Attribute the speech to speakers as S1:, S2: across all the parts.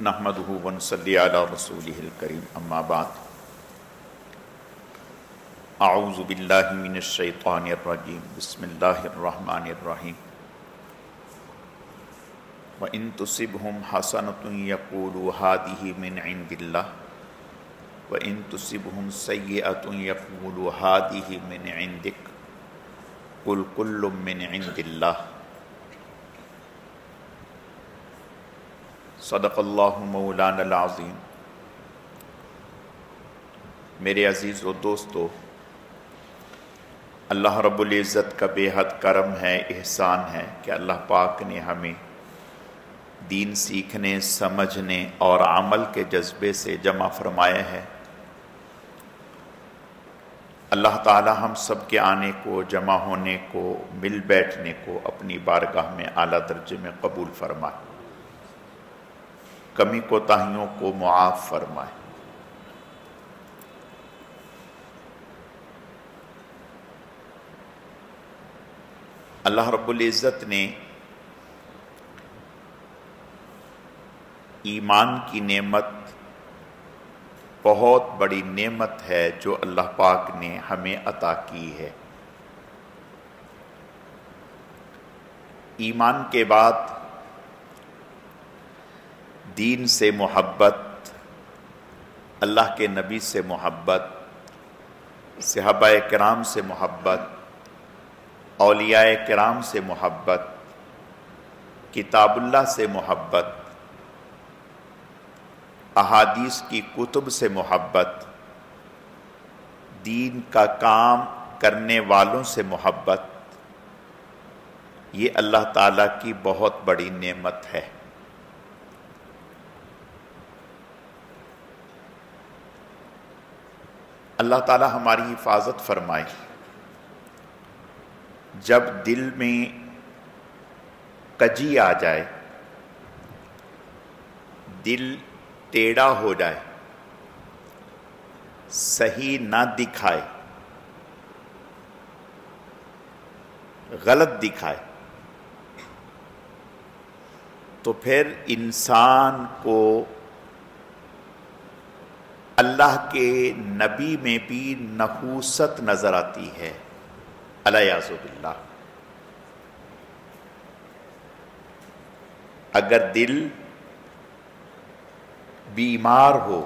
S1: نحمده ونصلي على رسوله الكريم اما بعد اعوذ باللہ من الشیطان الرجیم بسم اللہ الرحمن الرحیم وَإِن تُصِبْهُمْ حَسَنَةٌ يَقُولُوا هَٰذِهِ مِنْ عِندِ اللَّهِ وَإِن تُصِبْهُمْ سَيِّئَةٌ يَقُولُوا هَٰذِهِ مِنْ عِندِكَ قُلْ كُلٌّ مِّنْ عِندِ اللَّهِ صدق اللہ مولانا العظیم۔ میرے عزیز و دوستو، اللہ رب العزت کا بے حد کرم ہے، احسان ہے کہ اللہ پاک نے ہمیں دین سیکھنے، سمجھنے اور عمل کے جذبے سے جمع فرمایا ہے۔ اللہ تعالی ہم سب کے آنے کو، جمع ہونے کو، مل بیٹھنے کو اپنی بارگاہ میں اعلیٰ درجے میں قبول فرمائے، کمی کوتاہیوں کو معاف فرمائے۔ اللہ رب العزت نے ایمان کی نعمت، بہت بڑی نعمت ہے جو اللہ پاک نے ہمیں عطا کی ہے۔ ایمان کے بعد دین سے محبت، اللہ کے نبی سے محبت، صحابہ کرام سے محبت، اولیاء کرام سے محبت، کتاب اللہ سے محبت، احادیث کی کتب سے محبت، دین کا کام کرنے والوں سے محبت، یہ اللہ تعالیٰ کی بہت بڑی نعمت ہے۔ اللہ تعالیٰ ہماری حفاظت فرمائے۔ جب دل میں کجی آ جائے، دل ٹیڑھا ہو جائے، صحیح نہ دکھائے، غلط دکھائے، تو پھر انسان کو اللہ کے نبی میں بھی نحوست نظر آتی ہے، الیاذ باللہ۔ اگر دل بیمار ہو،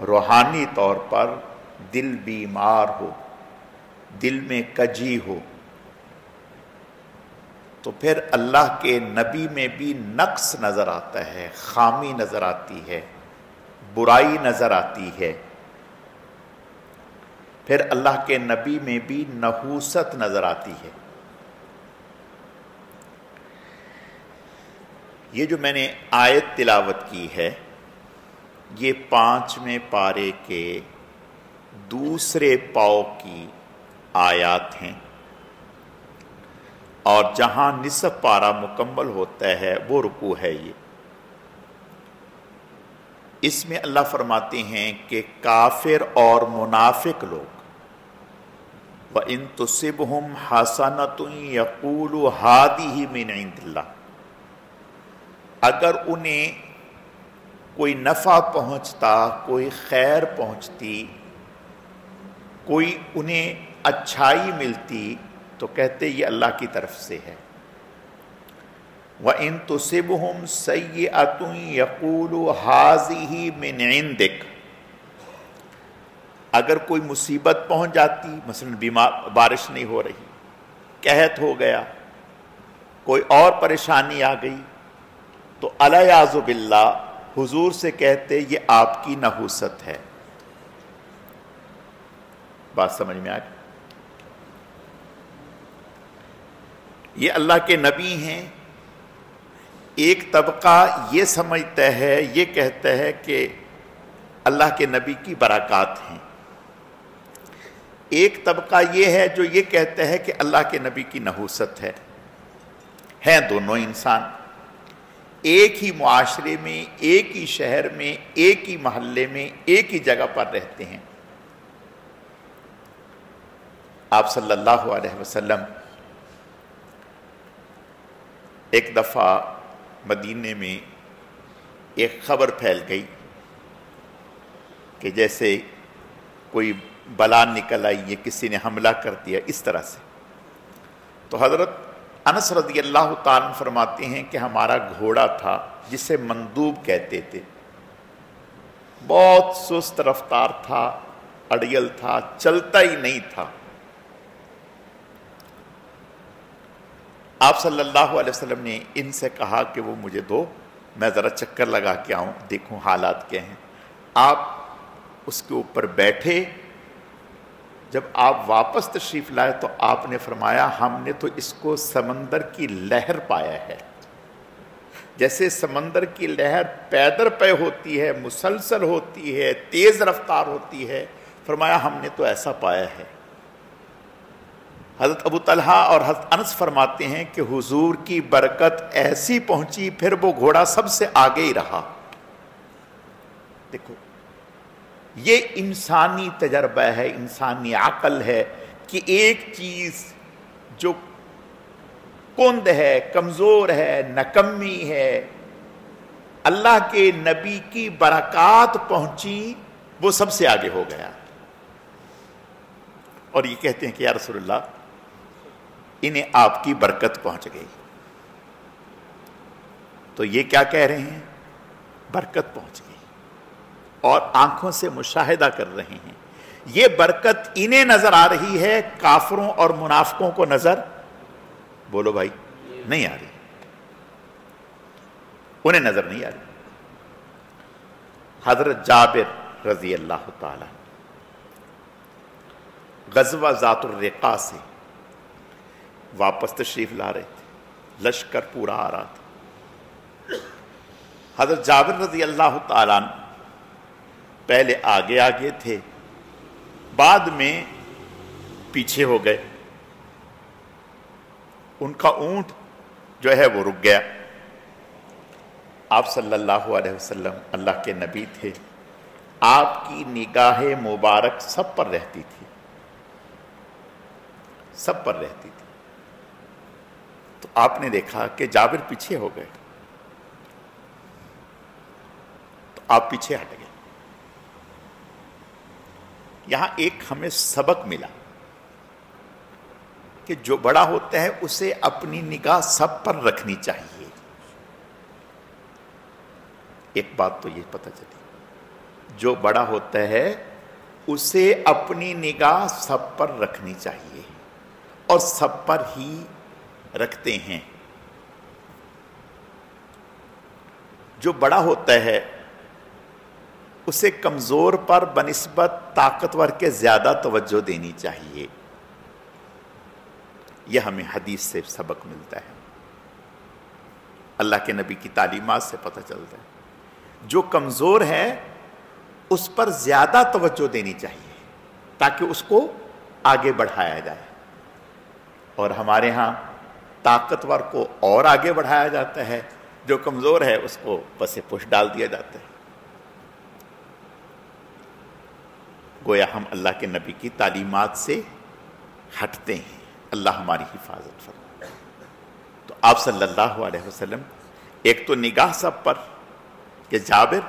S1: روحانی طور پر دل بیمار ہو، دل میں کجی ہو، تو پھر اللہ کے نبی میں بھی نقص نظر آتا ہے، خامی نظر آتی ہے، برائی نظر آتی ہے، پھر اللہ کے نبی میں بھی نحوست نظر آتی ہے۔ یہ جو میں نے آیت تلاوت کی ہے، یہ 5ویں پارے کے دوسرے پاؤ کی آیات ہیں، اور جہاں نصف پارہ مکمل ہوتا ہے وہ رکوع ہے۔ یہ اس میں اللہ فرماتے ہیں کہ کافر اور منافق لوگ وَإِن تُصِبْهُمْ حَسَنَةٌ يَقُولُوا هَٰذِهِ مِنْ عِندِ اللَّهِ، اگر انہیں کوئی نفع پہنچتا، کوئی خیر پہنچتی، کوئی انہیں اچھائی ملتی، تو کہتے یہ اللہ کی طرف سے ہے۔ وَإِن تُصِبْهُمْ سَيِّئَةٌ يَقُولُوا هَٰذِهِ مِنْ عِندِكَ، اگر کوئی مصیبت پہنچ جاتی، مثلا بارش نہیں ہو رہی، قحط ہو گیا، کوئی اور پریشانی آ گئی، تو الیاذ باللہ حضور سے کہتے یہ آپ کی نحوست ہے۔ بات سمجھ میں آ گئی؟ یہ اللہ کے نبی ہیں۔ ایک طبقہ یہ سمجھتا ہے، یہ کہتا ہے کہ اللہ کے نبی کی برکات ہیں، ایک طبقہ یہ ہے جو یہ کہتا ہے کہ اللہ کے نبی کی نحوست ہے۔ ہیں دونوں انسان، ایک ہی معاشرے میں، ایک ہی شہر میں، ایک ہی محلے میں، ایک ہی جگہ پر رہتے ہیں۔ آپ صلی اللہ علیہ وسلم ایک دفعہ مدینے میں ایک خبر پھیل گئی کہ جیسے کوئی بلا نکل آئی ہے، کسی نے حملہ کر دیا، اس طرح سے۔ تو حضرت انس رضی اللہ تعالیٰ عنہ فرماتے ہیں کہ ہمارا گھوڑا تھا جسے مندوب کہتے تھے، بہت سست رفتار تھا، اڑیل تھا، چلتا ہی نہیں تھا۔ آپ صلی اللہ علیہ وسلم نے ان سے کہا کہ وہ مجھے دو، میں ذرا چکر لگا کے آؤں، دیکھوں حالات کیا ہیں۔ آپ اس کے اوپر بیٹھے، جب آپ واپس تشریف لائے تو آپ نے فرمایا ہم نے تو اس کو سمندر کی لہر پایا ہے، جیسے سمندر کی لہر پیدر پہ ہوتی ہے، مسلسل ہوتی ہے، تیز رفتار ہوتی ہے، فرمایا ہم نے تو ایسا پایا ہے۔ حضرت ابو طلحہ اور حضرت انس فرماتے ہیں کہ حضور کی برکت ایسی پہنچی، پھر وہ گھوڑا سب سے آگے ہی رہا۔ دیکھو یہ انسانی تجربہ ہے، انسانی عقل ہے کہ ایک چیز جو کند ہے، کمزور ہے، نکمی ہے، اللہ کے نبی کی برکات پہنچی، وہ سب سے آگے ہو گیا۔ اور یہ کہتے ہیں کہ یا رسول اللہ انہیں آپ کی برکت پہنچ گئی۔ تو یہ کیا کہہ رہے ہیں؟ برکت پہنچ گئی، اور آنکھوں سے مشاہدہ کر رہے ہیں۔ یہ برکت انہیں نظر آ رہی ہے، کافروں اور منافقوں کو نظر، بولو بھائی، نہیں آ رہی، انہیں نظر نہیں آ رہی۔ حضرت جابر رضی اللہ تعالی غزوہ ذات الرقاع سے واپس تشریف لا رہے تھے، لشکر پورا آ رہا تھا۔ حضرت جابر رضی اللہ تعالیٰ عنہ پہلے آگے آگے تھے، بعد میں پیچھے ہو گئے، ان کا اونٹ جو ہے وہ رک گیا۔ آپ صلی اللہ علیہ وسلم اللہ کے نبی تھے، آپ کی نگاہ مبارک سب پر رہتی تھی، سب پر رہتی تھی۔ تو آپ نے دیکھا کہ جابر پیچھے ہو گئے، تو آپ پیچھے ہٹ گئے۔ یہاں ایک ہمیں سبق ملا کہ جو بڑا ہوتا ہے اسے اپنی نگاہ سب پر رکھنی چاہیے۔ ایک بات تو یہ پتہ چلی، جو بڑا ہوتا ہے اسے اپنی نگاہ سب پر رکھنی چاہیے، اور سب پر ہی رکھتے ہیں۔ جو بڑا ہوتا ہے اسے کمزور پر بنسبت طاقتور کے زیادہ توجہ دینی چاہیے۔ یہ ہمیں حدیث سے سبق ملتا ہے، اللہ کے نبی کی تعلیمات سے پتہ چلتا ہے۔ جو کمزور ہے اس پر زیادہ توجہ دینی چاہیے تاکہ اس کو آگے بڑھایا جائے، اور ہمارے ہاں طاقتور کو اور آگے بڑھایا جاتا ہے، جو کمزور ہے اس کو پس پش ڈال دیا جاتا ہے۔ گویا ہم اللہ کے نبی کی تعلیمات سے ہٹتے ہیں، اللہ ہماری حفاظت فرمائے۔ تو آپ صلی اللہ علیہ وسلم ایک تو نگاہ سب پر کہ جابر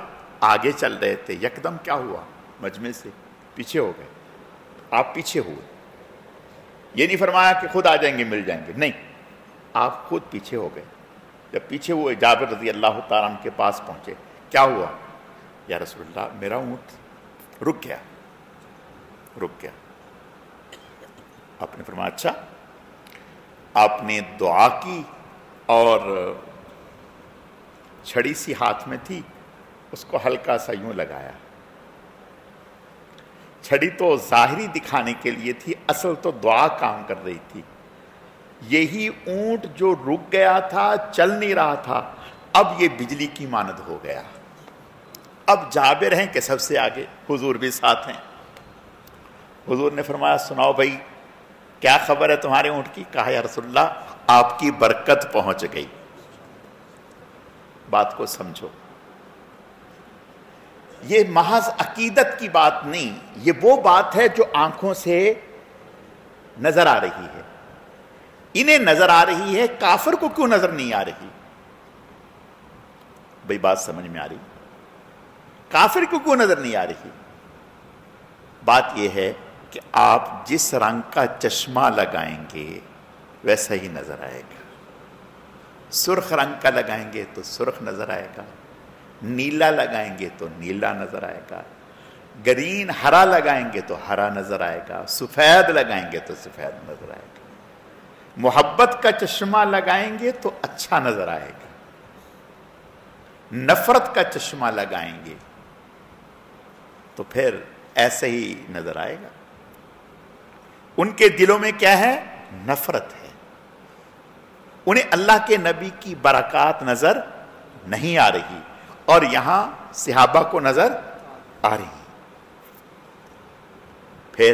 S1: آگے چل رہے تھے، یکدم کیا ہوا، مجمع سے پیچھے ہو گئے، آپ پیچھے ہوئے۔ یہ نہیں فرمایا کہ خود آ جائیں گے مل جائیں گے، نہیں، آپ خود پیچھے ہو گئے۔ جب پیچھے ہوئے جابر رضی اللہ تعالیٰ عنہ کے پاس پہنچے، کیا ہوا؟ یا رسول اللہ میرا اونٹ رک گیا، رک گیا۔ آپ نے فرمایا اچھا؟ آپ نے دعا کی اور چھڑی سی ہاتھ میں تھی، اس کو ہلکا سا یوں لگایا۔ چھڑی تو ظاہری دکھانے کے لیے تھی، اصل تو دعا کام کر رہی تھی۔ یہی اونٹ جو رک گیا تھا، چل نہیں رہا تھا، اب یہ بجلی کی مانند ہو گیا۔ اب جابر ہیں کہ سب سے آگے، حضور بھی ساتھ ہیں۔ حضور نے فرمایا سناؤ بھائی کیا خبر ہے تمہارے اونٹ کی؟ کہا یا رسول اللہ آپ کی برکت پہنچ گئی۔ بات کو سمجھو، یہ محض عقیدت کی بات نہیں، یہ وہ بات ہے جو آنکھوں سے نظر آ رہی ہے۔ انہیں نظر آ رہی ہے، کافر کو کیوں نظر نہیں آ رہی؟ بھئی بات سمجھ میں آ رہی؟ کافر کو کیوں نظر نہیں آ رہی؟ بات یہ ہے کہ آپ جس رنگ کا چشمہ لگائیں گے ویسا ہی نظر آئے گا. سرخ رنگ کا لگائیں گے تو سرخ نظر آئے گا، نیلا لگائیں گے تو نیلا نظر آئے گا، گرین ہرا لگائیں گے تو ہرا نظر آئے گا، سفید لگائیں گے تو سفید نظر آئے گا. محبت کا چشمہ لگائیں گے تو اچھا نظر آئے گا، نفرت کا چشمہ لگائیں گے تو پھر ایسے ہی نظر آئے گا. ان کے دلوں میں کیا ہے؟ نفرت ہے. انہیں اللہ کے نبی کی برکات نظر نہیں آ رہی، اور یہاں صحابہ کو نظر آ رہی. پھر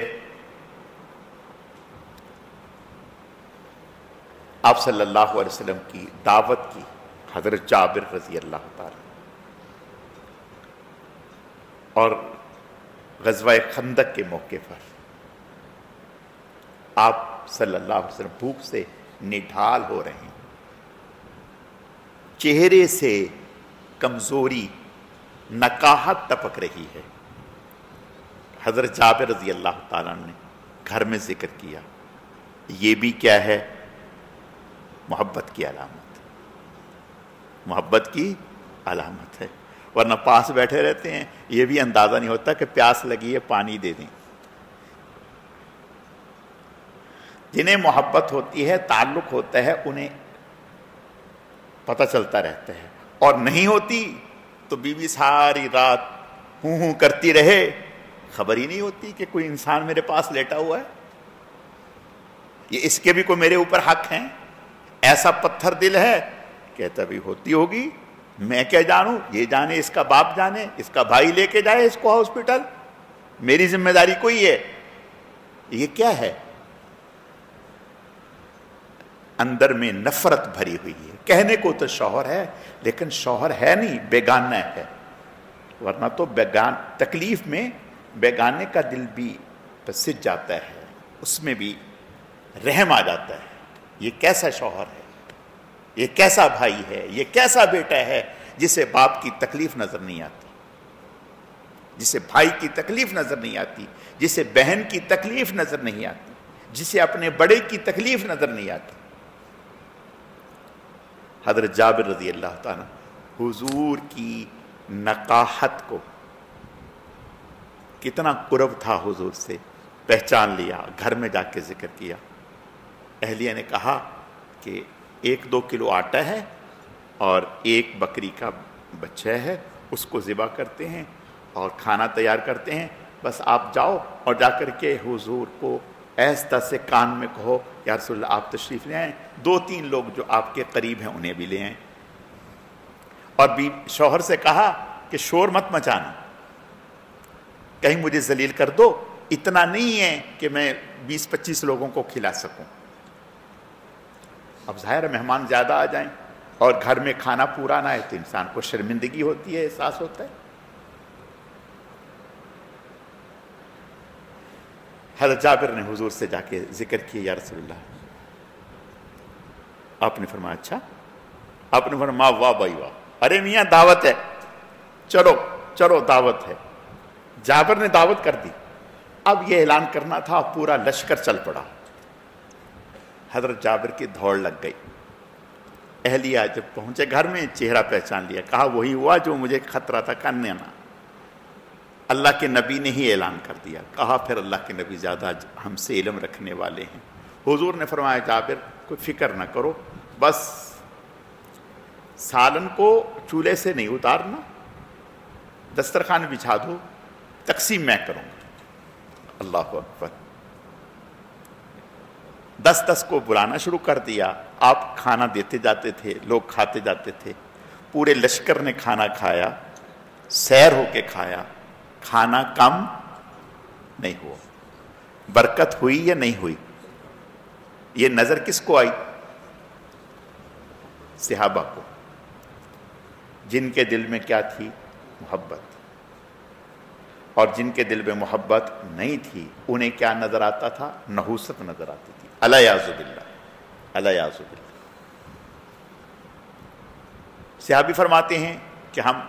S1: آپ صلی اللہ علیہ وسلم کی دعوت کی حضرت جابر رضی اللہ تعالی، اور غزوہ خندق کے موقع پر آپ صلی اللہ علیہ وسلم بھوک سے نڈھال ہو رہے ہیں، چہرے سے کمزوری، نکاہت ٹپک رہی ہے. حضرت جابر رضی اللہ تعالیٰ نے گھر میں ذکر کیا. یہ بھی کیا ہے؟ محبت کی علامت، محبت کی علامت ہے. ورنہ پاس بیٹھے رہتے ہیں، یہ بھی اندازہ نہیں ہوتا کہ پیاس لگی ہے پانی دے دیں. جنہیں محبت ہوتی ہے، تعلق ہوتا ہے، انہیں پتہ چلتا رہتا ہے. اور نہیں ہوتی تو بیوی ساری رات ہوں ہوں کرتی رہے، خبر ہی نہیں ہوتی کہ کوئی انسان میرے پاس لیٹا ہوا ہے. یہ اس کے بھی کوئی میرے اوپر حق ہیں؟ ایسا پتھر دل ہے. کہتا بھی ہوتی ہوگی، میں کیا جانوں، یہ جانے، اس کا باپ جانے، اس کا بھائی لے کے جائے اس کو ہاسپٹل، میری ذمہ داری کوئی ہے. یہ کیا ہے؟ اندر میں نفرت بھری ہوئی ہے. کہنے کو تو شوہر ہے، لیکن شوہر ہے نہیں، بیگانہ ہے. ورنہ تو تکلیف میں بیگانے کا دل بھی پسج جاتا ہے، اس میں بھی رحم آ جاتا ہے. یہ کیسا شوہر ہے، یہ کیسا بھائی ہے، یہ کیسا بیٹا ہے جسے باپ کی تکلیف نظر نہیں آتی، جسے بھائی کی تکلیف نظر نہیں آتی، جسے بہن کی تکلیف نظر نہیں آتی، جسے اپنے بڑے کی تکلیف نظر نہیں آتی. حضرت جابر رضی اللہ تعالیٰ حضور کی نقاہت کو، کتنا قرب تھا حضور سے، پہچان لیا. گھر میں جا کے ذکر کیا. اہلیہ نے کہا کہ 1-2 کلو آٹا ہے اور 1 بکری کا بچہ ہے، اس کو ذبح کرتے ہیں اور کھانا تیار کرتے ہیں. بس آپ جاؤ اور جا کر کے حضور کو ایسا سے کان میں کہو، یا رسول اللہ آپ تشریف لے آئیں، 2-3 لوگ جو آپ کے قریب ہیں انہیں بھی لے آئیں. اور بھی شوہر سے کہا کہ شور مت مچانا، کہیں مجھے ذلیل کر دو، اتنا نہیں ہے کہ میں 20-25 لوگوں کو کھلا سکوں. اب ظاہر مہمان زیادہ آ جائیں اور گھر میں کھانا پورا نہ ہے تو انسان کو شرمندگی ہوتی ہے، احساس ہوتا ہے. حضرت جابر نے حضور سے جا کے ذکر کیا، یا رسول اللہ. آپ نے فرمایا اچھا؟ آپ نے فرمایا واہ بھائی واہ، ارے میاں دعوت ہے، چلو چلو دعوت ہے. جابر نے دعوت کر دی. اب یہ اعلان کرنا تھا، پورا لشکر چل پڑا. حضرت جابر کی دوڑ لگ گئی. اہلیہ جب پہنچے گھر میں، چہرہ پہچان لیا. کہا وہی ہوا جو مجھے خطرہ تھا، کرنے نا، اللہ کے نبی نے ہی اعلان کر دیا. کہا پھر اللہ کے نبی زیادہ ہم سے علم رکھنے والے ہیں. حضور نے فرمایا جابر کوئی فکر نہ کرو، بس سالن کو چولہے سے نہیں اتارنا، دسترخوان بچھا دو، تقسیم میں کروں گا. اللہ اکبر. 10 کو بلانا شروع کر دیا. آپ کھانا دیتے جاتے تھے، لوگ کھاتے جاتے تھے. پورے لشکر نے کھانا کھایا، سیر ہو کے کھایا. کھانا کم نہیں ہوا. برکت ہوئی یا نہیں ہوئی؟ یہ نظر کس کو آئی؟ صحابہ کو، جن کے دل میں کیا تھی؟ محبت. اور جن کے دل میں محبت نہیں تھی انہیں کیا نظر آتا تھا؟ نحوست نظر آتی تھی. الیاذ باللہ، الیاذ باللہ. صحابی فرماتے ہیں کہ ہم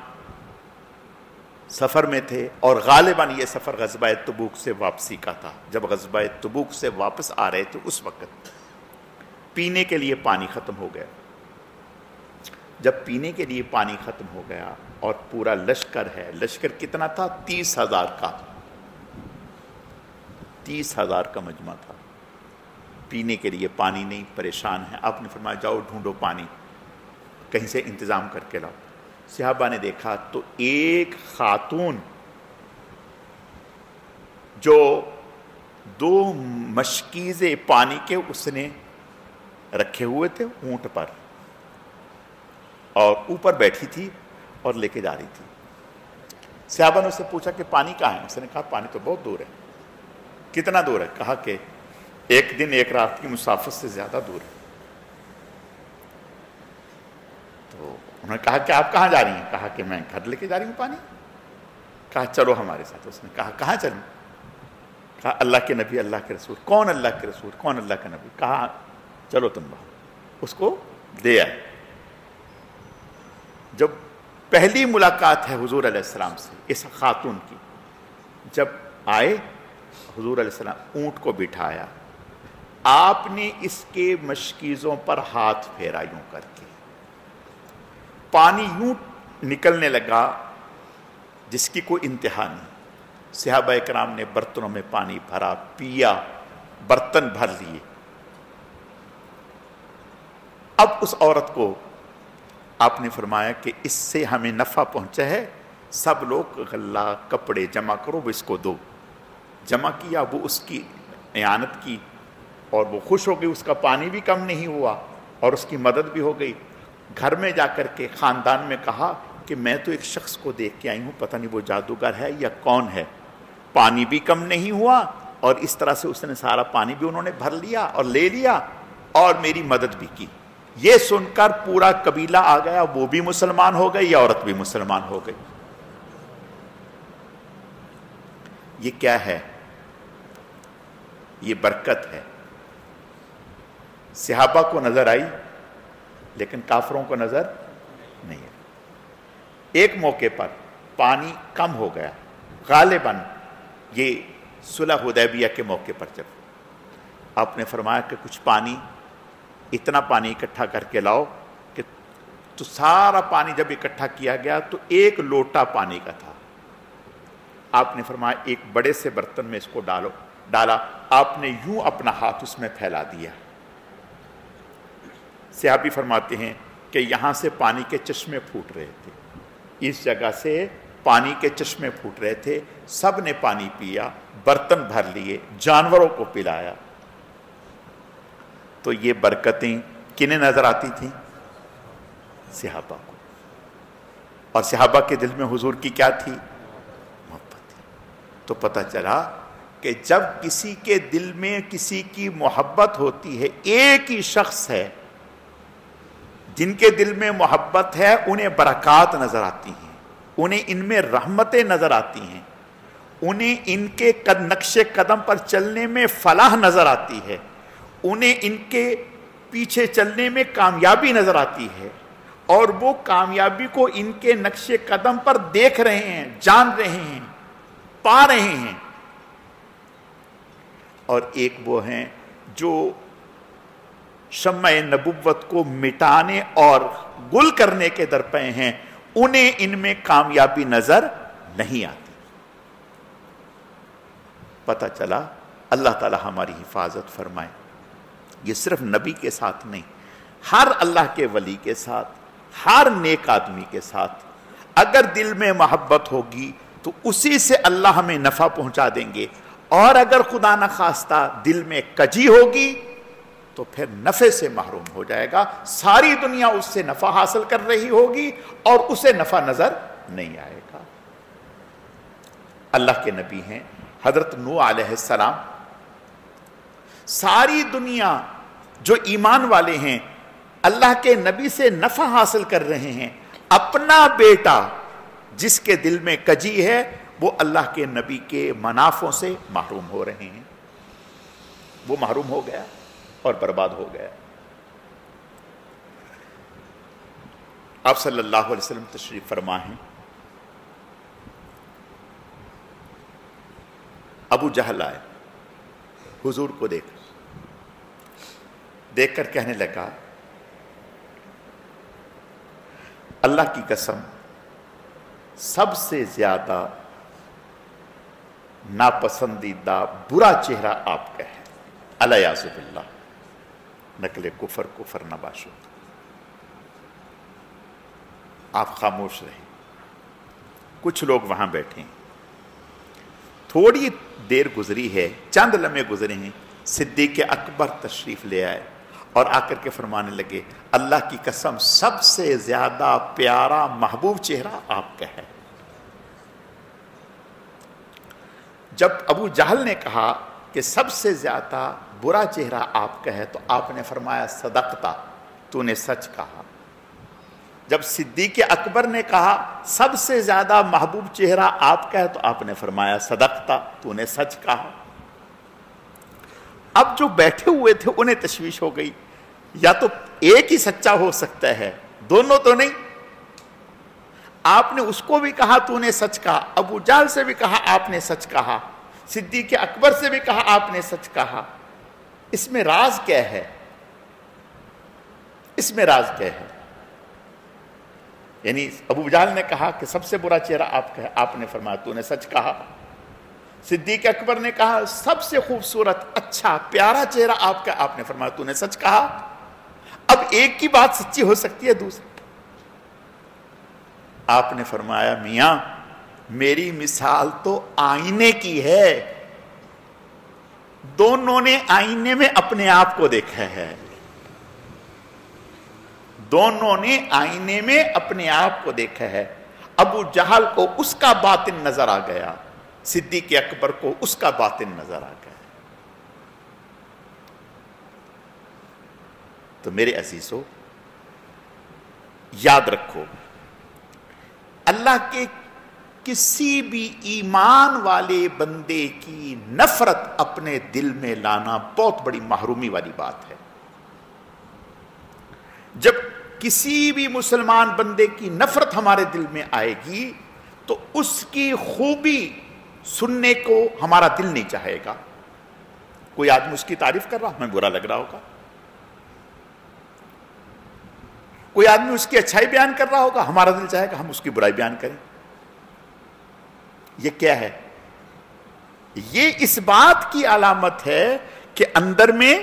S1: سفر میں تھے اور غالباً یہ سفر غزوہ تبوک سے واپسی کا تھا. جب غزوہ تبوک سے واپس آ رہے تھے اس وقت پینے کے لیے پانی ختم ہو گیا. جب پینے کے لیے پانی ختم ہو گیا اور پورا لشکر ہے، لشکر کتنا تھا؟ 30,000 کا، 30,000 کا مجمع تھا. پینے کے لیے پانی نہیں، پریشان ہے. آپ نے فرمایا جاؤ ڈھونڈو پانی، کہیں سے انتظام کر کے لاؤ. صحابہ نے دیکھا تو ایک خاتون جو 2 مشکیزے پانی کے اس نے رکھے ہوئے تھے اونٹ پر اور اوپر بیٹھی تھی اور لے کے جا رہی تھی. صحابہ نے اس سے پوچھا کہ پانی کہاں ہے؟ اس نے کہا پانی تو بہت دور ہے. کتنا دور ہے؟ کہا کہ 1 دن 1 رات کی مسافت سے زیادہ دور ہے. تو انہوں نے کہا کہ آپ کہاں جا رہی ہیں؟ کہا کہ میں گھر لے کے جا رہی ہوں پانی. کہا چلو ہمارے ساتھ. اس نے کہا کہاں چلوں؟ کہا اللہ کے نبی، اللہ کے رسول. کون اللہ کے رسول؟ کون اللہ کا نبی؟ کہا چلو تم باہر. اس کو دے آئے. جب پہلی ملاقات ہے حضور علیہ السلام سے اس خاتون کی، جب آئے حضور علیہ السلام اونٹ کو بٹھایا، آپ نے اس کے مشکیزوں پر ہاتھ پھیرا یوں کر کے، پانی یوں نکلنے لگا جس کی کوئی انتہا نہیں. صحابہ کرام نے برتنوں میں پانی بھرا، پیا، برتن بھر لیے. اب اس عورت کو آپ نے فرمایا کہ اس سے ہمیں نفع پہنچا ہے، سب لوگ غلہ کپڑے جمع کرو، وہ اس کو دو. جمع کیا، وہ اس کی اعانت کی اور وہ خوش ہو گئی. اس کا پانی بھی کم نہیں ہوا اور اس کی مدد بھی ہو گئی. گھر میں جا کر کے خاندان میں کہا کہ میں تو ایک شخص کو دیکھ کے آئی ہوں، پتہ نہیں وہ جادوگر ہے یا کون ہے. پانی بھی کم نہیں ہوا اور اس طرح سے اس نے سارا پانی بھی انہوں نے بھر لیا اور لے لیا اور میری مدد بھی کی. یہ سن کر پورا قبیلہ آ گیا، وہ بھی مسلمان ہو گئی، یہ عورت بھی مسلمان ہو گئی. یہ کیا ہے؟ یہ برکت ہے. صحابہ کو نظر آئی لیکن کافروں کو نظر نہیں آئی. ایک موقع پر پانی کم ہو گیا، غالباً یہ صلح حدیبیہ کے موقع پر جب آپ نے فرمایا کہ کچھ پانی، اتنا پانی اکٹھا کر کے لاؤ کہ تو سارا پانی جب اکٹھا کیا گیا تو 1 لوٹا پانی کا تھا. آپ نے فرمایا ایک بڑے سے برتن میں اس کو ڈالا. آپ نے یوں اپنا ہاتھ اس میں پھیلا دیا. صحابی فرماتے ہیں کہ یہاں سے پانی کے چشمے پھوٹ رہے تھے، اس جگہ سے پانی کے چشمے پھوٹ رہے تھے. سب نے پانی پیا، برتن بھر لیے، جانوروں کو پلایا. تو یہ برکتیں کنہیں نظر آتی تھیں؟ صحابہ کو. اور صحابہ کے دل میں حضور کی کیا تھی؟ محبت تھی. تو پتہ چلا کہ جب کسی کے دل میں کسی کی محبت ہوتی ہے، ایک ہی شخص ہے جن کے دل میں محبت ہے، انہیں برکات نظر آتی ہیں، انہیں ان میں رحمتیں نظر آتی ہیں، انہیں ان کے نقش قدم پر چلنے میں فلاح نظر آتی ہے، انہیں ان کے پیچھے چلنے میں کامیابی نظر آتی ہے، اور وہ کامیابی کو ان کے نقش قدم پر دیکھ رہے ہیں، جان رہے ہیں، پا رہے ہیں. اور ایک وہ ہیں جو شمع نبوت کو مٹانے اور گل کرنے کے درپے ہیں، انہیں ان میں کامیابی نظر نہیں آتی. پتہ چلا اللہ تعالی ہماری حفاظت فرمائے. یہ صرف نبی کے ساتھ نہیں، ہر اللہ کے ولی کے ساتھ، ہر نیک آدمی کے ساتھ اگر دل میں محبت ہوگی تو اسی سے اللہ ہمیں نفع پہنچا دیں گے. اور اگر خدا نخواستہ دل میں کجی ہوگی تو پھر نفع سے محروم ہو جائے گا. ساری دنیا اس سے نفع حاصل کر رہی ہوگی اور اسے نفع نظر نہیں آئے گا. اللہ کے نبی ہیں حضرت نوح علیہ السلام. ساری دنیا جو ایمان والے ہیں اللہ کے نبی سے نفع حاصل کر رہے ہیں. اپنا بیٹا جس کے دل میں کجی ہے وہ اللہ کے نبی کے منافعوں سے محروم ہو رہے ہیں. وہ محروم ہو گیا اور برباد ہو گیا. آپ صلی اللہ علیہ وسلم تشریف فرما ہیں. ابو جہل آئے حضور کو دیکھ کر کہنے لگا اللہ کی قسم سب سے زیادہ ناپسندیدہ برا چہرہ آپ کا ہے. الیاذ باللہ. نقل کفر نباشو. آپ خاموش رہے. کچھ لوگ وہاں بیٹھے ہیں. تھوڑی دیر گزری ہے, چند لمحے گزرے ہیں, صدیق اکبر تشریف لے آئے اور آ کر کے فرمانے لگے اللہ کی قسم سب سے زیادہ پیارا محبوب چہرہ آپ کا ہے. جب ابو جہل نے کہا کہ سب سے زیادہ برا چہرہ آپ کا ہے تو آپ نے فرمایا صدقتا, تو نے سچ کہا. جب صدیق اکبر نے کہا سب سے زیادہ محبوب چہرہ آپ کا ہے تو آپ نے فرمایا صدقتا, تو نے سچ کہا. اب جو بیٹھے ہوئے تھے انہیں تشویش ہو گئی, یا تو ایک ہی سچا ہو سکتا ہے, دونوں تو نہیں. آپ نے اس کو بھی کہا تو نے سچ کہا, ابو جہل سے بھی کہا آپ نے سچ کہا, صدیق اکبر سے بھی کہا آپ نے سچ کہا. اس میں راز کیا ہے؟ اس میں راز کیا ہے؟ یعنی ابو جہل نے کہا کہ سب سے برا چہرہ آپ کا ہے, آپ نے فرمایا تو نے سچ کہا. صدیق اکبر نے کہا سب سے خوبصورت اچھا پیارا چہرہ آپ کا, آپ نے فرمایا تو نے سچ کہا. اب ایک کی بات سچی ہو سکتی ہے, دوسری. آپ نے فرمایا میاں میری مثال تو آئینے کی ہے, دونوں نے آئینے میں اپنے آپ کو دیکھا ہے, دونوں نے آئینے میں اپنے آپ کو دیکھا ہے. ابو جہل کو اس کا باطن نظر آ گیا, صدیق اکبر کو اس کا باطن نظر آ گیا. تو میرے عزیزو یاد رکھو, اللہ کے کسی بھی ایمان والے بندے کی نفرت اپنے دل میں لانا بہت بڑی محرومی والی بات ہے. جب کسی بھی مسلمان بندے کی نفرت ہمارے دل میں آئے گی تو اس کی خوبی سننے کو ہمارا دل نہیں چاہے گا. کوئی آدمی اس کی تعریف کر رہا, ہمیں برا لگ رہا ہوگا. کوئی آدمی اس کی اچھائی بیان کر رہا ہوگا, ہمارا دل چاہے گا ہم اس کی برائی بیان کریں. یہ کیا ہے؟ یہ اس بات کی علامت ہے کہ اندر میں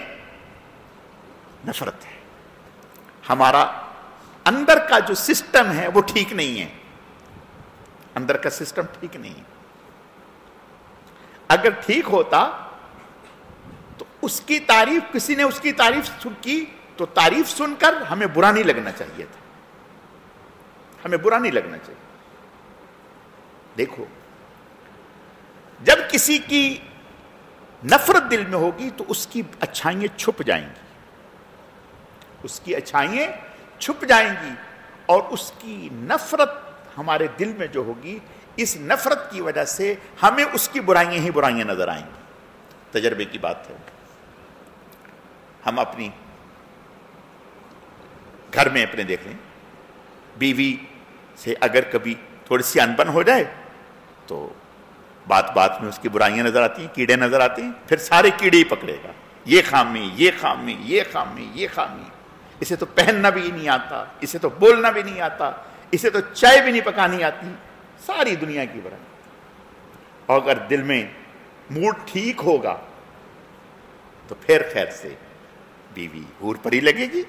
S1: نفرت ہے. ہمارا اندر کا جو سسٹم ہے وہ ٹھیک نہیں ہے, اندر کا سسٹم ٹھیک نہیں ہے. اگر ٹھیک ہوتا تو اس کی تعریف, کسی نے اس کی تعریف کی تو تعریف سن کر ہمیں برا نہیں لگنا چاہیے تھا, ہمیں برا نہیں لگنا چاہیے. دیکھو جب کسی کی نفرت دل میں ہوگی تو اس کی اچھائیاں چھپ جائیں گی, اس کی اچھائیاں چھپ جائیں گی, اور اس کی نفرت ہمارے دل میں جو ہوگی, اس نفرت کی وجہ سے ہمیں اس کی برائیاں ہی برائیاں نظر آئیں گی. تجربے کی بات ہے. ہم اپنی گھر میں اپنے دیکھ لیں, بیوی سے اگر کبھی تھوڑی سی انبن ہو جائے تو بات بات میں اس کی برائیاں نظر آتی ہیں, کیڑے نظر آتے ہیں, پھر سارے کیڑے ہی پکڑے گا. یہ خامی, یہ خامی, یہ خامی, یہ خامی. اسے تو پہننا بھی نہیں آتا, اسے تو بولنا بھی نہیں آتا, اسے تو چائے بھی نہیں پکانی آتی, ساری دنیا کی برائی. اور اگر دل میں موڈ ٹھیک ہوگا تو پھر خیر سے بیوی حور پری لگے گی,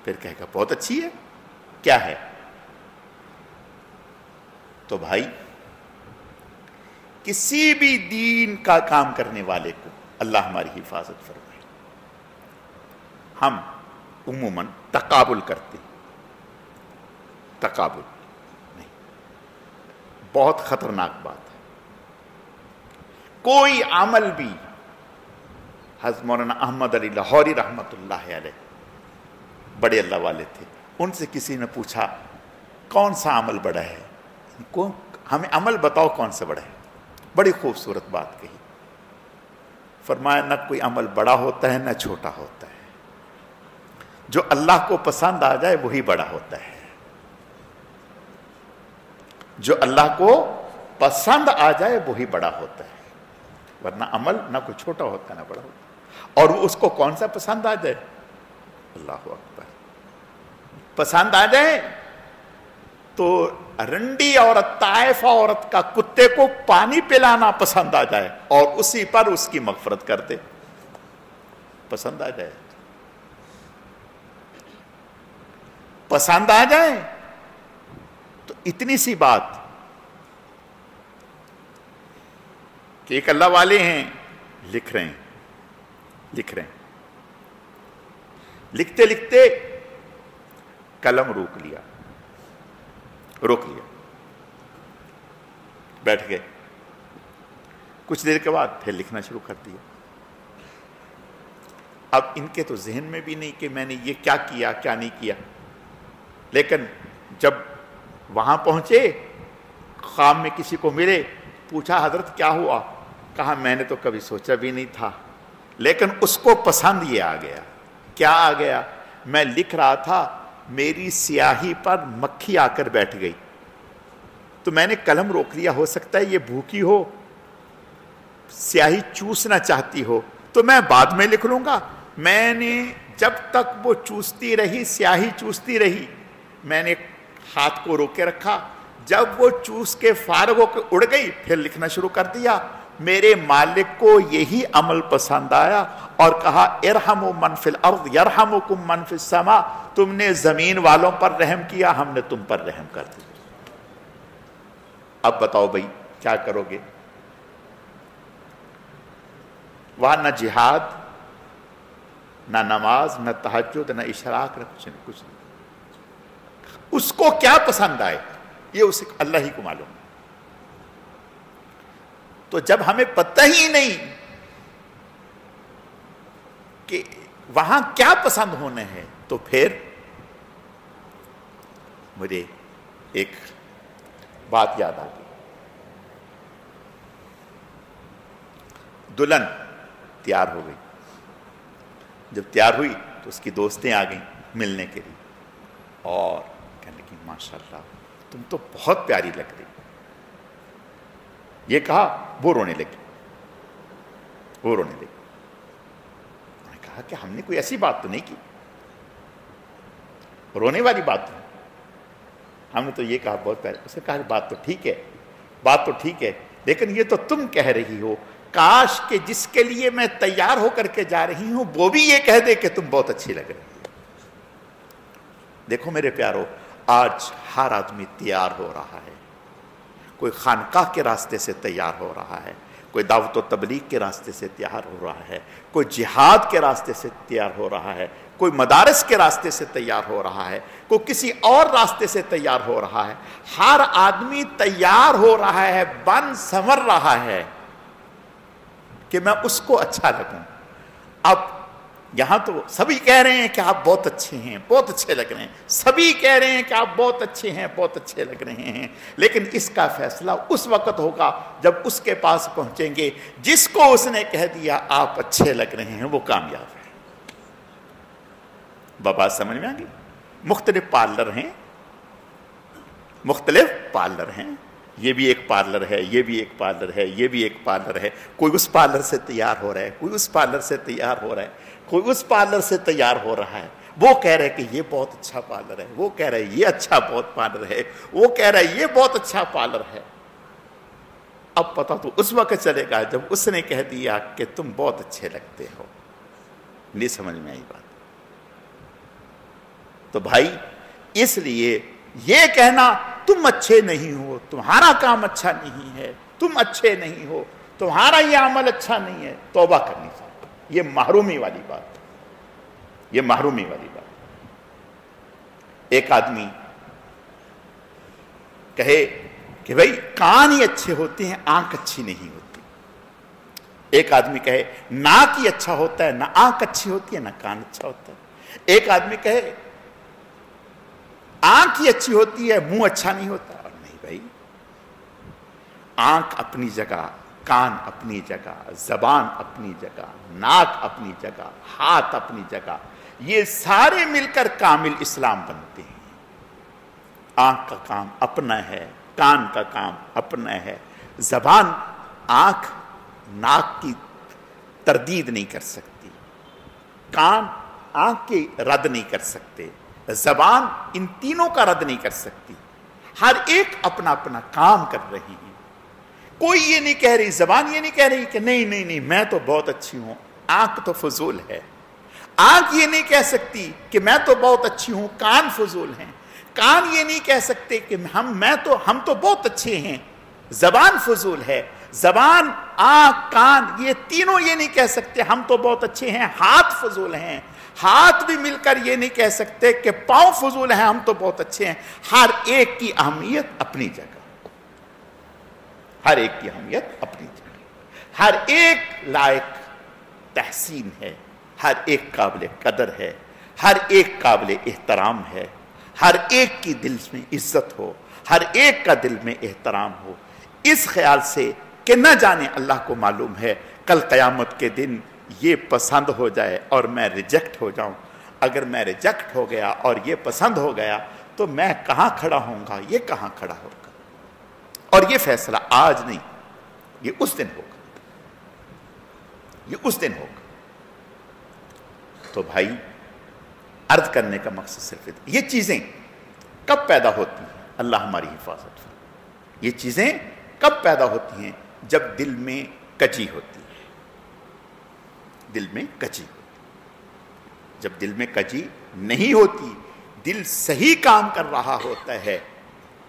S1: پھر کہے گا بہت اچھی ہے. کیا ہے؟ تو بھائی کسی بھی دین کا کام کرنے والے کو اللہ ہماری حفاظت فرمائے. ہم عموماً تقابل کرتے ہیں, تقابل نہیں, بہت خطرناک بات ہے. کوئی عمل بھی, حضرت مولانا احمد علی لاہوری رحمۃ اللہ علیہ بڑے اللہ والے تھے, ان سے کسی نے پوچھا کون سا عمل بڑا ہے, ہمیں عمل بتاؤ کون سا بڑا ہے. بڑی خوبصورت بات کہی. فرمایا نہ کوئی عمل بڑا ہوتا ہے نہ چھوٹا ہوتا ہے, جو اللہ کو پسند آ جائے وہی بڑا ہوتا ہے. جو اللہ کو پسند آ جائے وہی بڑا ہوتا ہے، ورنہ عمل نہ کوئی چھوٹا ہوتا ہے نہ بڑا ہوتا ہے۔ اور اس کو کون سا پسند آ جائے؟ اللہ اکبر، پسند آ جائے تو رنڈی عورت، طائف عورت کا کتے کو پانی پلانا پسند آ جائے اور اسی پر اس کی مغفرت کر دے، پسند آ جائے، پسند آ جائے تو اتنی سی بات کہ ایک اللہ والے ہیں لکھ رہے ہیں، لکھتے لکھتے قلم روک لیا، بیٹھ گئے، کچھ دیر کے بعد پھر لکھنا شروع کر دیا۔ اب ان کے تو ذہن میں بھی نہیں کہ میں نے یہ کیا کیا کیا نہیں کیا، لیکن جب وہاں پہنچے، خواب میں کسی کو ملے، پوچھا حضرت کیا ہوا؟ کہا میں نے تو کبھی سوچا بھی نہیں تھا، لیکن اس کو پسند یہ آ گیا۔ کیا آ گیا؟ میں لکھ رہا تھا، میری سیاہی پر مکھی آ کر بیٹھ گئی تو میں نے قلم روک لیا، ہو سکتا ہے یہ بھوکی ہو، سیاہی چوسنا چاہتی ہو تو میں بعد میں لکھ لوں گا۔ میں نے جب تک وہ چوستی رہی، سیاہی چوستی رہی، میں نے ہاتھ کو روک کے رکھا، جب وہ چوس کے فارغ ہو کے اڑ گئی پھر لکھنا شروع کر دیا۔ میرے مالک کو یہی عمل پسند آیا اور کہا ارحموا من فی الارض یرحمکم من فی السماء، تم نے زمین والوں پر رحم کیا، ہم نے تم پر رحم کر دیا۔ اب بتاؤ بھائی کیا کرو گے؟ وہاں نہ جہاد، نہ نماز، نہ تہجد، نہ اشراق، نہ کچھ نہیں۔ اس کو کیا پسند آئے یہ اسے اللہ ہی کو معلوم۔ تو جب ہمیں پتہ ہی نہیں کہ وہاں کیا پسند ہونے ہے تو پھر مجھے ایک بات یاد آ گئی۔ دلہن تیار ہو گئی، جب تیار ہوئی تو اس کی دوستیں آ گئیں ملنے کے لیے اور کہنے لگی ماشاءاللہ تم تو بہت پیاری لگ رہی۔ یہ کہا، وہ رونے لگی۔ میں نے کہا کہ ہم نے کوئی ایسی بات تو نہیں کی، رونے والی بات نہیں، ہم نے تو یہ کہا بہت پیاری۔ اس نے کہا بات تو ٹھیک ہے لیکن یہ تو تم کہہ رہی ہو، کاش کہ جس کے لیے میں تیار ہو کر کے جا رہی ہوں وہ بھی یہ کہہ دے کہ تم بہت اچھی لگ رہی ہو۔ دیکھو میرے پیارو، آج ہر آدمی تیار ہو رہا ہے، کوئی خانقاہ کے راستے سے تیار ہو رہا ہے، کوئی دعوت و تبلیغ کے راستے سے تیار ہو رہا ہے، کوئی جہاد کے راستے سے تیار ہو رہا ہے، کوئی مدارس کے راستے سے تیار ہو رہا ہے، کوئی کسی اور راستے سے تیار ہو رہا ہے۔ ہر آدمی تیار ہو رہا ہے، بن سنور رہا ہے کہ میں اس کو اچھا لگوں۔ اب یہاں تو سبھی کہہ رہے ہیں کہ آپ بہت اچھے ہیں، بہت اچھے لگ رہے ہیں، سبھی کہہ رہے ہیں کہ آپ بہت اچھے ہیں، بہت اچھے لگ رہے ہیں، لیکن اس کا فیصلہ اس وقت ہوگا جب اس کے پاس پہنچیں گے جس کو اس نے کہہ دیا آپ اچھے لگ رہے ہیں وہ کامیاب ہے۔ بابا سمجھ میں آ گئی؟ مختلف پارلر ہیں، یہ بھی ایک پارلر ہے، یہ بھی ایک پارلر ہے، یہ بھی ایک پارلر ہے، کوئی اس پارلر سے تیار ہو رہا ہے، کوئی اس پارلر سے تیار ہو رہا ہے، کوئی اس پارلر سے تیار ہو رہا ہے۔ وہ کہہ رہے کہ یہ بہت اچھا پارلر ہے، وہ کہہ رہے یہ اچھا بہت پارلر ہے، وہ کہہ رہا ہے یہ بہت اچھا پارلر ہے۔ اب پتہ تو اس وقت چلے گا جب اس نے کہہ دیا کہ تم بہت اچھے لگتے ہو۔ نہیں سمجھ میں آئی بات؟ تو بھائی اس لیے یہ کہنا تم اچھے نہیں ہو، تمہارا کام اچھا نہیں ہے، تم اچھے نہیں ہو، تمہارا یہ عمل اچھا نہیں ہے، توبہ کرنی چاہیے۔ یہ محرومی والی بات، یہ محرومی والی بات۔ ایک آدمی کہے کہ بھئی کان ہی اچھے ہوتے ہیں، آنکھ اچھی نہیں ہوتی۔ ایک آدمی کہے ناک ہی اچھا ہوتا ہے، نہ آنکھ اچھی ہوتی ہے نہ کان اچھا ہوتا ہے۔ ایک آدمی کہے آنکھ ہی اچھی ہوتی ہے، منہ اچھا نہیں ہوتا۔ اور نہیں بھائی، آنکھ اپنی جگہ، کان اپنی جگہ، زبان اپنی جگہ، ناک اپنی جگہ، ہاتھ اپنی جگہ، یہ سارے مل کر کامل اسلام بنتے ہیں۔ آنکھ کا کام اپنا ہے، کان کا کام اپنا ہے. زبان آنکھ ناک کی تردید نہیں کر سکتی، کان آنکھ کی رد نہیں کر سکتے، زبان ان تینوں کا رد نہیں کر سکتی. ہر ایک اپنا اپنا کام کر رہی ہے. کوئی یہ نہیں کہہ رہی، زبان یہ نہیں کہہ رہی کہ نہیں نہیں نہیں میں تو بہت اچھی ہوں، آنکھ تو فضول ہے. آنکھ یہ نہیں کہہ سکتی کہ میں تو بہت اچھی ہوں، کان فضول ہیں. کان یہ نہیں کہہ سکتے کہ ہم تو بہت اچھے ہیں، زبان فضول ہے. زبان، آنکھ، کان یہ تینوں یہ نہیں کہہ سکتے ہم تو بہت اچھے ہیں. ہاتھ فضول ہیں، ہاتھ بھی مل کر یہ نہیں کہہ سکتے کہ پاؤں فضول ہیں ہم تو بہت اچھے ہیں. ہر ایک کی اہمیت اپنی جگہ، ہر ایک کی اہمیت اپنی جگہ، ہر ایک لائق تحسین ہے، ہر ایک قابل قدر ہے، ہر ایک قابل احترام ہے. ہر ایک کی دل میں عزت ہو، ہر ایک کا دل میں احترام ہو، اس خیال سے کہ نہ جانے اللہ کو معلوم ہے کل قیامت کے دن یہ پسند ہو جائے اور میں ریجیکٹ ہو جاؤں. اگر میں ریجیکٹ ہو گیا اور یہ پسند ہو گیا تو میں کہاں کھڑا ہوں گا، یہ کہاں کھڑا ہوگا. اور یہ فیصلہ آج نہیں، یہ اس دن ہوگا، یہ اس دن ہوگا. تو بھائی عرض کرنے کا مقصد صرف یہ چیزیں کب پیدا ہوتی ہیں، اللہ ہماری حفاظت فرمائے. یہ چیزیں کب پیدا ہوتی ہیں؟ جب دل میں کجی ہوتی ہے، دل میں کجی. جب دل میں کجی نہیں ہوتی، دل صحیح کام کر رہا ہوتا ہے،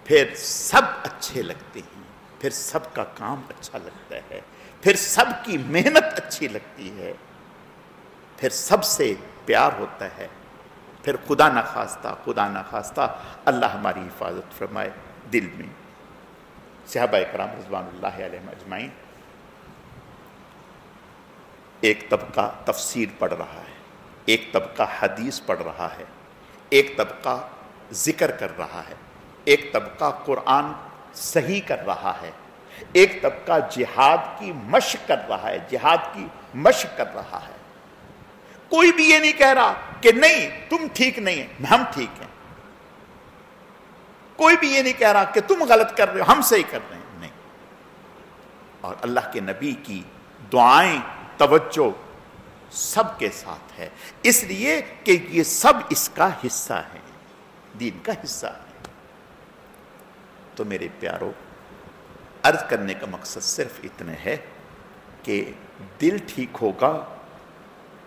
S1: پھر سب اچھے لگتے ہیں، پھر سب کا کام اچھا لگتا ہے، پھر سب کی محنت اچھی لگتی ہے، پھر سب سے پیار ہوتا ہے. پھر خدا نخواستہ اللہ ہماری حفاظت فرمائے دل میں. صحابہ کرام رضوان اللہ علیہم اجمعین، ایک طبقہ تفسیر پڑھ رہا ہے، ایک طبقہ حدیث پڑھ رہا ہے، ایک طبقہ ذکر کر رہا ہے، ایک طبقہ قرآن صحیح کر رہا ہے، ایک طبقہ جہاد کی مشق کر رہا ہے، جہاد کی مشق کر رہا ہے. کوئی بھی یہ نہیں کہہ رہا کہ نہیں تم ٹھیک نہیں ہیں، ہم ٹھیک ہیں. کوئی بھی یہ نہیں کہہ رہا کہ تم غلط کر رہے ہو، ہم صحیح کر رہے ہیں، نہیں. اور اللہ کے نبی کی دعائیں، توجہ سب کے ساتھ ہے، اس لیے کہ یہ سب اس کا حصہ ہے، دین کا حصہ ہے. تو میرے پیارو، عرض کرنے کا مقصد صرف اتنا ہے کہ دل ٹھیک ہوگا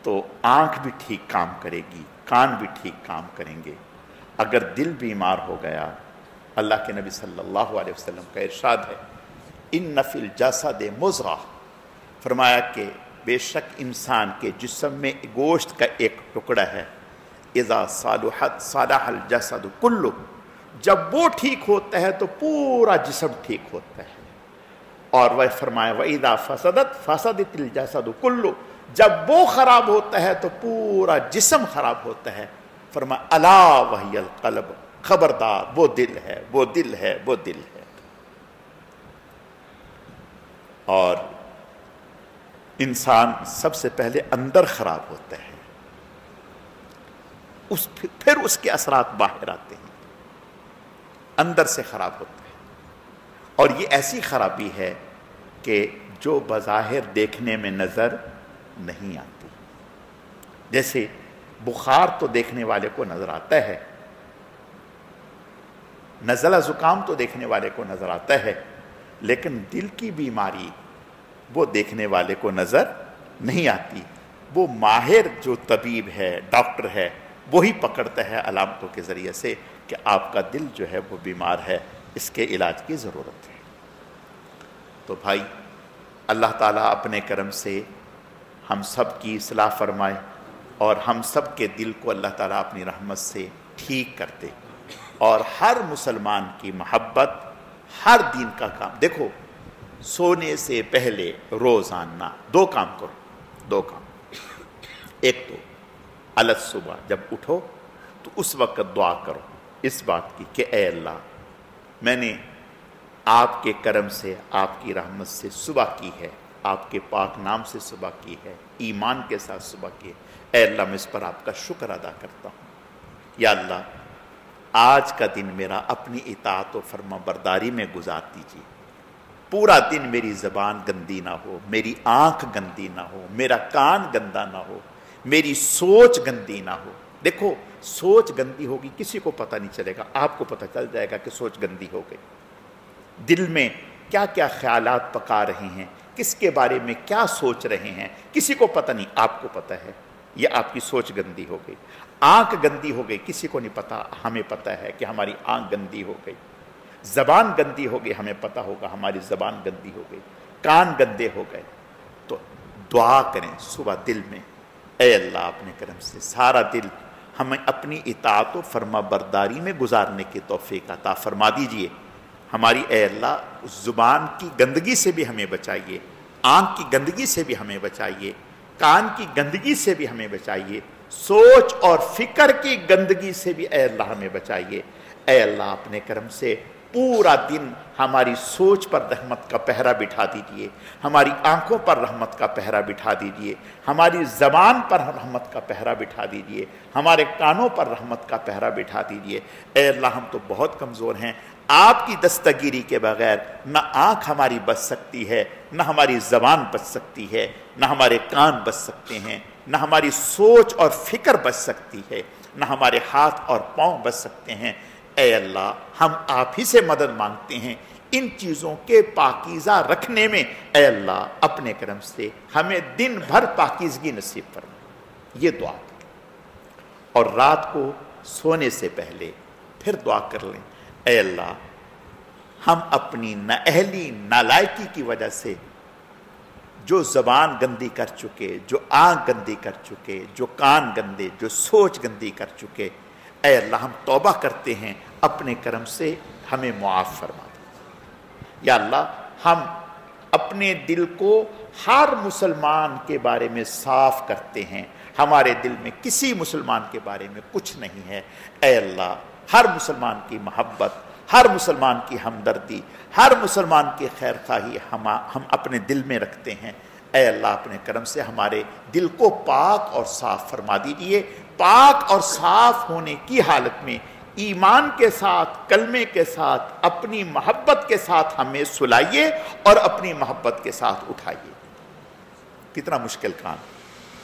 S1: تو آنکھ بھی ٹھیک کام کرے گی، کان بھی ٹھیک کام کریں گے. اگر دل بیمار ہو گیا، اللہ کے نبی صلی اللہ علیہ وسلم کا ارشاد ہے ان فی الجسد مضغہ، فرمایا کہ بے شک انسان کے جسم میں گوشت کا ایک ٹکڑا ہے، اذا صالحت صالح الجسد کلہ، جب وہ ٹھیک ہوتا ہے تو پورا جسم ٹھیک ہوتا ہے. اور وہ فرمایا وَإِذَا فَسَدَتْ فَسَدَتِ الْجَسَدُ كُلُّ، جب وہ خراب ہوتا ہے تو پورا جسم خراب ہوتا ہے. فرمایا الا وہی القلب، خبردار وہ دل ہے، وہ دل ہے، وہ دل ہے. اور انسان سب سے پہلے اندر خراب ہوتا ہے، پھر اس کے اثرات باہر آتے ہیں. اندر سے خراب ہوتا ہے، اور یہ ایسی خرابی ہے کہ جو بظاہر دیکھنے میں نظر نہیں آتی. جیسے بخار تو دیکھنے والے کو نظر آتا ہے، نزلہ زکام تو دیکھنے والے کو نظر آتا ہے، لیکن دل کی بیماری وہ دیکھنے والے کو نظر نہیں آتی. وہ ماہر جو طبیب ہے، ڈاکٹر ہے، وہی پکڑتا ہے علامتوں کے ذریعے سے کہ آپ کا دل جو ہے وہ بیمار ہے، اس کے علاج کی ضرورت ہے. تو بھائی، اللہ تعالیٰ اپنے کرم سے ہم سب کی اصلاح فرمائے اور ہم سب کے دل کو اللہ تعالیٰ اپنی رحمت سے ٹھیک کر دے، اور ہر مسلمان کی محبت، ہر دین کا کام. دیکھو، سونے سے پہلے روزانہ 2 کام کرو، 2 کام. ایک تو الگ صبح جب اٹھو تو اس وقت دعا کرو اس بات کی کہ اے اللہ، میں نے آپ کے کرم سے، آپ کی رحمت سے صبح کی ہے، آپ کے پاک نام سے صبح کی ہے، ایمان کے ساتھ صبح کی ہے. اے اللہ، میں اس پر آپ کا شکر ادا کرتا ہوں. یا اللہ، آج کا دن میرا اپنی اطاعت و فرما برداری میں گزار دیجیے، پورا دن میری زبان گندی نہ ہو، میری آنکھ گندی نہ ہو، میرا کان گندا نہ ہو، میری سوچ گندی نہ ہو۔ دیکھو سوچ گندی ہوگی کسی کو پتہ نہیں چلے گا، آپ کو پتہ چل جائے گا کہ سوچ گندی ہو گئی۔ دل میں کیا کیا خیالات پکا رہے ہیں، کس کے بارے میں کیا سوچ رہے ہیں، کسی کو پتہ نہیں، آپ کو پتہ ہے، یہ آپ کی سوچ گندی ہو گئی۔ آنکھ گندی ہو گئی، کسی کو نہیں پتہ، ہمیں پتہ ہے کہ ہماری آنکھ گندی ہو گئی۔ زبان گندی ہو گئی، ہمیں پتہ ہوگا ہماری زبان گندی ہو گئی۔ کان گندے ہو گئے، تو دعا کریں صبح دل میں، اے اللہ اپنے کرم سے سارا دل ہمیں اپنی اطاعت و فرما برداری میں گزارنے کی توفیق عطا فرما دیجئے۔ ہماری اے اللہ زبان کی گندگی سے بھی ہمیں بچائیے، آنکھ کی گندگی سے بھی ہمیں بچائیے، کان کی گندگی سے بھی ہمیں بچائیے، سوچ اور فکر کی گندگی سے بھی اے اللہ ہمیں بچائیے۔ اے اللہ اپنے کرم سے پورا دن ہماری سوچ پر رحمت کا پہرا بٹھا دیجئے، ہماری آنکھوں پر رحمت کا پہرا بٹھا دیجئے، ہماری زبان پر رحمت کا پہرا بٹھا دیجئے، ہمارے کانوں پر رحمت کا پہرا بٹھا دیجئے۔ اے اللہ ہم تو بہت کمزور ہیں، آپ کی دستگیری کے بغیر نہ آنکھ ہماری بچ سکتی ہے، نہ ہماری زبان بچ سکتی ہے، نہ ہمارے کان بچ سکتے ہیں، نہ ہماری سوچ اور فکر بچ سکتی ہے، نہ ہمارے ہاتھ اور پاؤں بچ سکتے ہیں۔ اے اللہ ہم آپ ہی سے مدد مانگتے ہیں ان چیزوں کے پاکیزہ رکھنے میں۔ اے اللہ اپنے کرم سے ہمیں دن بھر پاکیزگی نصیب فرما، یہ دعا کریں۔ اور رات کو سونے سے پہلے پھر دعا کر لیں، اے اللہ ہم اپنی نااہلی نالائکی کی وجہ سے جو زبان گندی کر چکے، جو آنکھ گندی کر چکے، جو کان گندے، جو سوچ گندی کر چکے، اے اللہ ہم توبہ کرتے ہیں، اپنے کرم سے ہمیں معاف فرما دیں۔ یا اللہ ہم اپنے دل کو ہر مسلمان کے بارے میں صاف کرتے ہیں، ہمارے دل میں کسی مسلمان کے بارے میں کچھ نہیں ہے۔ اے اللہ ہر مسلمان کی محبت، ہر مسلمان کی ہمدردی، ہر مسلمان کی خیر خواہی ہم اپنے دل میں رکھتے ہیں۔ اے اللہ اپنے کرم سے ہمارے دل کو پاک اور صاف فرما دیجئے۔ پاک اور صاف ہونے کی حالت میں ایمان کے ساتھ، کلمے کے ساتھ، اپنی محبت کے ساتھ ہمیں سلائیے اور اپنی محبت کے ساتھ اٹھائیے۔ کتنا مشکل کام،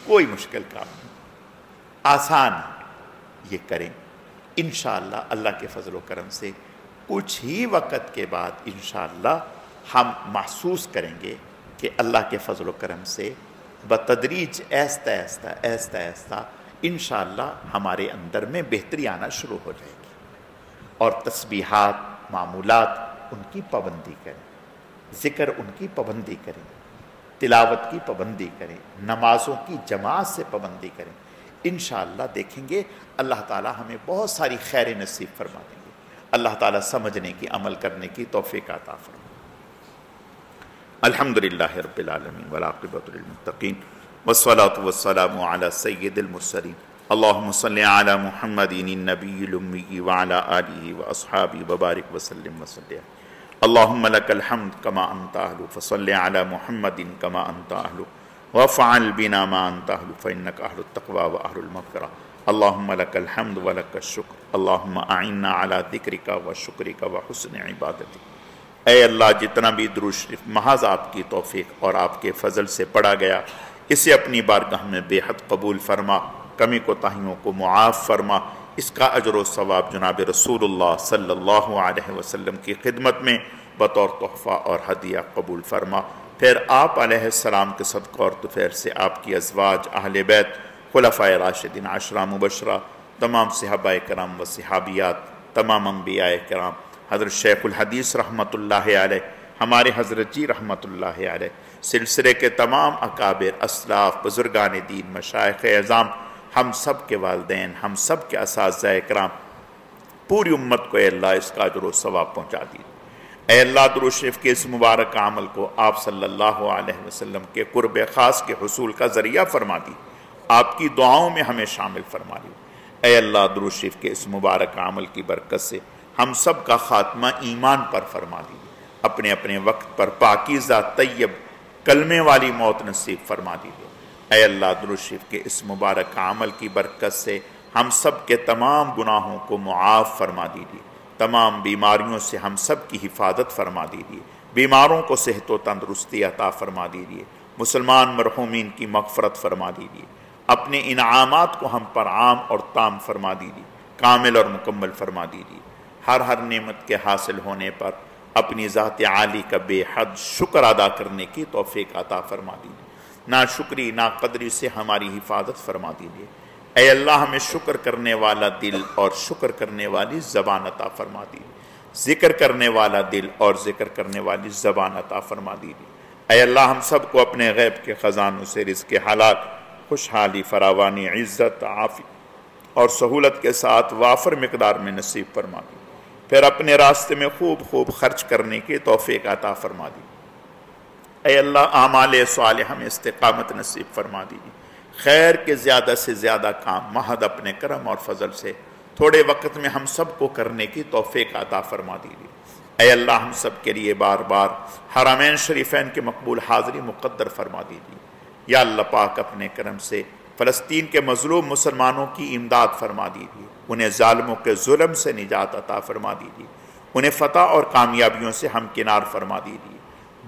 S1: کوئی مشکل کام نہیں، آسان یہ کریں انشاءاللہ۔ اللہ کے فضل و کرم سے کچھ ہی وقت کے بعد انشاءاللہ ہم محسوس کریں گے کہ اللہ کے فضل و کرم سے بتدریج آہستہ آہستہ انشاءاللہ ہمارے اندر میں بہتری آنا شروع ہو جائے گی۔ اور تسبیحات، معمولات ان کی پابندی کریں، ذکر ان کی پابندی کریں، تلاوت کی پابندی کریں، نمازوں کی جماعت سے پابندی کریں۔ انشاءاللہ دیکھیں گے اللہ تعالی ہمیں بہت ساری خیر نصیب فرما دیں گے۔ اللہ تعالی سمجھنے کی، عمل کرنے کی توفیق عطا فرمائے۔ الحمدللہ رب العالمین والعاقبۃ للمتقین والصلاة والسلام على سید المرسلین اللہم صلی علی محمد النبی الامی وعلی آلہ واصحابہ وبارک وسلم وسلم۔ اللہم لک الحمد کما انت اہل فصلی علی محمد کما انت اہل وافعل بنا ما انت اہل فانک اہل التقوی واہل المغفرہ۔ اللہم لک الحمد ولک الشکر، اللہم اعنا علی ذکرک وشکرک وحسن عبادتک۔ اے اللہ جتنا بھی درود شریف محض آپ کی توفیق اور آپ کے فضل سے پڑھا گیا، اسے اپنی بارگاہ میں بے حد قبول فرما، کمی کوتاہیوں کو معاف فرما، اس کا اجر و ثواب جناب رسول اللہ صلی اللہ علیہ وسلم کی خدمت میں بطور تحفہ اور ہدیہ قبول فرما۔ پھر آپ علیہ السلام کے صدقہ اور طفیل سے آپ کی ازواج، اہل بیت، خلفائے راشدین عشرہ مبشرہ، تمام صحابہ کرام و صحابیات، تمام انبیاء کرام، حضرت شیخ الحدیث رحمۃ اللہ علیہ، ہمارے حضرت جی رحمۃ اللہ علیہ، سلسلے کے تمام اکابر، اسلاف، بزرگان دین، مشائخ اعظام، ہم سب کے والدین، ہم سب کے اساتذہ کرام، پوری امت کو اے اللہ اس کا اجر و ثواب پہنچا دیجیے۔ اے اللہ درود شریف کے اس مبارک عمل کو آپ صلی اللہ علیہ وسلم کے قرب خاص کے حصول کا ذریعہ فرما دی، آپ کی دعاؤں میں ہمیں شامل فرما لی۔ اے اللہ درود شریف کے اس مبارک عمل کی برکت سے ہم سب کا خاتمہ ایمان پر فرما دی، اپنے اپنے وقت پر پاکیزہ طیب کلمے والی موت نصیب فرما دیجیے۔ اے اللہ درود شریف کے اس مبارک عمل کی برکت سے ہم سب کے تمام گناہوں کو معاف فرما دیجیے، تمام بیماریوں سے ہم سب کی حفاظت فرما دیجیے، بیماروں کو صحت و تندرستی عطا فرما دیجیے، مسلمان مرحومین کی مغفرت فرما دیجیے، اپنے انعامات کو ہم پر عام اور تام فرما دیجیے، کامل اور مکمل فرما دیجیے، ہر نعمت کے حاصل ہونے پر اپنی ذات عالی کا بے حد شکر ادا کرنے کی توفیق عطا فرما دیجیے، ناشکری ناقدری سے ہماری حفاظت فرما دیجیے۔ اے اللہ ہمیں شکر کرنے والا دل اور شکر کرنے والی زبان عطا فرما دیجیے، ذکر کرنے والا دل اور ذکر کرنے والی زبان عطا فرما دیجیے۔ اے اللہ ہم سب کو اپنے غیب کے خزانوں سے رزق حلال، خوشحالی، فراوانی، عزت، عافیت اور سہولت کے ساتھ وافر مقدار میں نصیب فرما دیجیے، پھر اپنے راستے میں خوب خرچ کرنے کی توفیق عطا فرما دیجیے۔ اے اللہ اعمال صالحہ میں استقامت نصیب فرما دیجیے، خیر کے زیادہ سے زیادہ کام محض اپنے کرم اور فضل سے تھوڑے وقت میں ہم سب کو کرنے کی توفیق عطا فرما دیجیے۔ اے اللہ ہم سب کے لیے بار بار حرمین شریفین کے مقبول حاضری مقدر فرما دیجیے۔ یا اللہ پاک اپنے کرم سے فلسطین کے مظلوم مسلمانوں کی امداد فرما دیجیے، انہیں ظالموں کے ظلم سے نجات عطا فرما دیجیے، انہیں فتح اور کامیابیوں سے ہمکنار فرما دیجیے،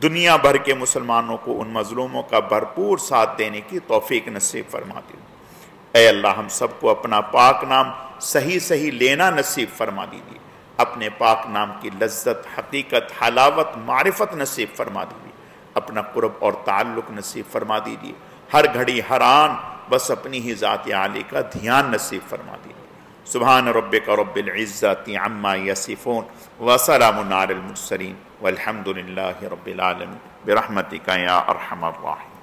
S1: دنیا بھر کے مسلمانوں کو ان مظلوموں کا بھرپور ساتھ دینے کی توفیق نصیب فرما دیجیے۔ اے اللہ ہم سب کو اپنا پاک نام صحیح لینا نصیب فرما دیجیے، اپنے پاک نام کی لذت، حقیقت، حلاوت، معرفت نصیب فرما دیجیے، اپنا قرب اور تعلق نصیب فرما دیجیے، ہر گھڑی ہر آن بس اپنی ہی ذات عالی کا دھیان نصیب فرما دیجیے۔ سبحان ربک رب العزت عما یصفون وسلام علی المرسلین والحمد للہ رب العالمین برحمتک یا ارحم الراحمین۔